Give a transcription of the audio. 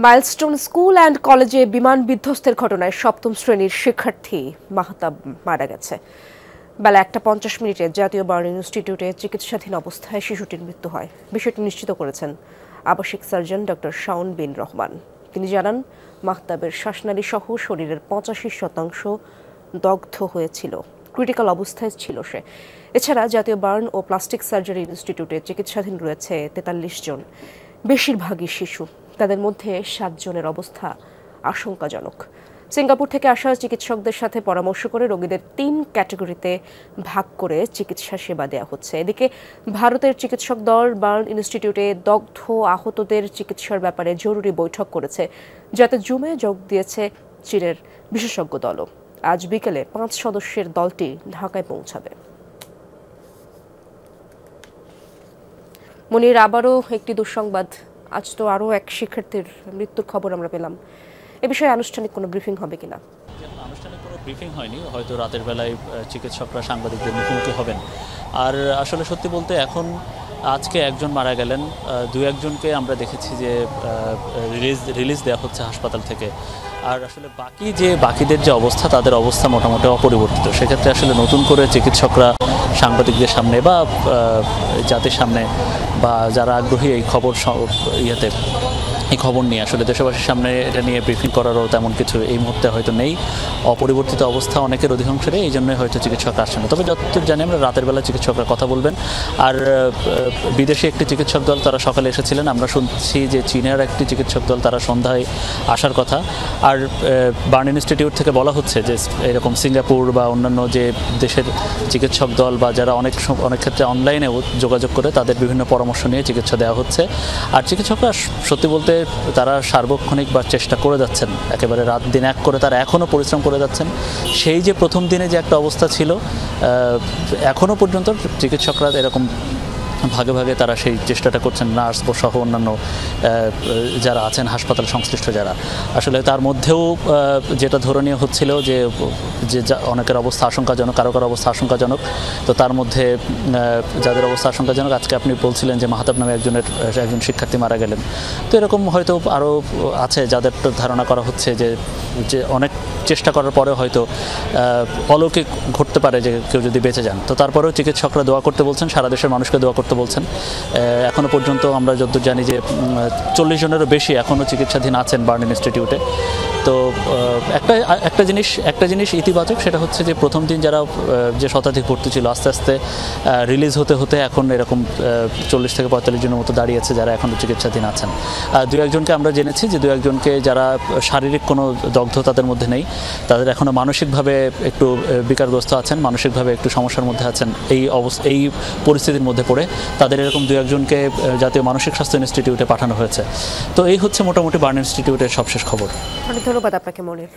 Milestone school and কলেজে বিমান বিধ্বস্তের ঘটনায় সপ্তম শ্রেণীর শিক্ষার্থী মাহতাব মারা গেছে। বেলা 1:50 জাতীয় বার্ন ইনস্টিটিউটে চিকিৎসাধীন অবস্থায় শিশুটির মৃত্যু হয়। বিষয়টি নিশ্চিত করেছেন আবাসিক সার্জন ডক্টর শাওন বিন রহমান। তিনি জানান, মাহতাবের শ্বাসনালী সহ শরীরের 85% দগ্ধ হয়েছিল, ক্রিটিক্যাল অবস্থায় ছিল সে। এছাড়া জাতীয় বার্ন ও প্লাস্টিক সার্জারি ইনস্টিটিউটে চিকিৎসাধীন রয়েছে 43 জন, বেশিরভাগই শিশু। তাদের মধ্যে 7 জনের অবস্থা আশঙ্কাজনক। সিঙ্গাপুর থেকে আসা চিকিৎসকদের সাথে পরামর্শ করে রোগীদের 3 ক্যাটাগরিতে ভাগ করে চিকিৎসা সেবা দেওয়া হচ্ছে। এদিকে ভারতের চিকিৎসক দল বার্ন ইনস্টিটিউটে দগ্ধ আহতদের চিকিৎসার ব্যাপারে জরুরি বৈঠক করেছে, যাতে জুমে যোগ দিয়েছে চীনের বিশেষজ্ঞ দলও। আজ বিকেলে 5 সদস্যের দলটি ঢাকায় পৌঁছাবে। মনির, আবারও একটি দুঃসংবাদ। আজ তো আরও এক শিক্ষার্থীর মৃত্যুর খবর আমরা পেলাম। এ বিষয়ে আনুষ্ঠানিক কোনো ব্রিফিং হবে কিনা? আনুষ্ঠানিক কোনো ব্রিফিং হয়নি, হয়তো রাতের বেলায় চিকিৎসকরা সাংবাদিকদের মুখোমুখি হবেন। আর আসলে সত্যি বলতে এখন আজকে একজন মারা গেলেন, 2-1জনকে আমরা দেখেছি যে রিলিজ দেওয়া হচ্ছে হাসপাতাল থেকে। আর আসলে বাকিদের যে অবস্থা, তাদের অবস্থা মোটামুটি অপরিবর্তিত। সেক্ষেত্রে আসলে নতুন করে চিকিৎসকরা সাংবাদিকদের সামনে বা জাতির সামনে বা যারা আগ্রহী এই খবর নিয়ে আসলে দেশবাসীর সামনে এটা নিয়ে ব্রিফিং করারও তেমন কিছু এই মুহূর্তে হয়তো নেই। অপরিবর্তিত অবস্থা অনেকের অধিকাংশেরই, এই জন্যই হয়তো চিকিৎসকরা আসছেন না। তবে যতদূর জানি আমরা রাতের বেলা চিকিৎসকরা কথা বলবেন। আর বিদেশি একটি চিকিৎসক দল তারা সকালে এসেছিলেন। আমরা শুনছি যে চীনের একটি চিকিৎসক দল তারা সন্ধ্যায় আসার কথা। আর বার্ন ইনস্টিটিউট থেকে বলা হচ্ছে যে এরকম সিঙ্গাপুর বা অন্যান্য যে দেশের চিকিৎসক দল বা যারা অনেক ক্ষেত্রে অনলাইনেও যোগাযোগ করে তাদের বিভিন্ন পরামর্শ নিয়ে চিকিৎসা দেওয়া হচ্ছে। আর চিকিৎসকরা সত্যি বলতে তারা সার্বক্ষণিক বা চেষ্টা করে যাচ্ছেন, একেবারে রাত দিন এক করে তারা এখনও পরিশ্রম করে যাচ্ছেন। সেই যে প্রথম দিনে যে একটা অবস্থা ছিল, এখনও পর্যন্ত চিকিৎসকরা এরকম ভাগে ভাগে তারা সেই চেষ্টাটা করছেন, নার্স সহ অন্যান্য যারা আছেন হাসপাতাল সংশ্লিষ্ট যারা। আসলে তার মধ্যেও যেটা ধরনীয় হচ্ছিল যে অনেকের অবস্থা আশঙ্কাজনক, কারো অবস্থা আশঙ্কাজনক। তো তার মধ্যে যাদের অবস্থা আশঙ্কাজনক, আজকে আপনি বলছিলেন যে মাহতাব নামে একজন শিক্ষার্থী মারা গেলেন। তো এরকম হয়তো আরও আছে যাদের ধারণা করা হচ্ছে যে অনেক চেষ্টা করার পরে হয়তো অলৌকিক ঘটতে পারে যে কেউ যদি বেঁচে যান। তো তারপরেও চিকিৎসকরা দোয়া করতে বলছেন, সারা দেশের মানুষকে দোয়া করতে বলছেন। এখনও পর্যন্ত আমরা যতদূর জানি যে 40 জনেরও বেশি এখনও চিকিৎসাধীন আছেন বার্ন ইনস্টিটিউটে। তো একটা জিনিস ইতিবাচক, সেটা হচ্ছে যে প্রথম দিন যে শতাধিক ভর্তি ছিল, আস্তে আস্তে রিলিজ হতে এখন এরকম 40 থেকে 45 জনের মতো দাঁড়িয়েছে যারা এখনও চিকিৎসাধীন আছেন। 2-1জনকে আমরা জেনেছি যে 2-1জনকে যারা শারীরিক কোনো দগ্ধ তাদের মধ্যে নেই, তাদের এখনও মানসিকভাবে একটু বিকারগ্রস্ত আছেন, মানসিকভাবে একটু সমস্যার মধ্যে আছেন। এই পরিস্থিতির মধ্যে পড়ে তাদের এরকম 2-1জনকে জাতীয় মানসিক স্বাস্থ্য ইনস্টিটিউটে পাঠানো হয়েছে। তো এই হচ্ছে মোটামুটি বার্ন ইনস্টিটিউটের সবশেষ খবর। অনেক ধন্যবাদ আপনাকে মনির।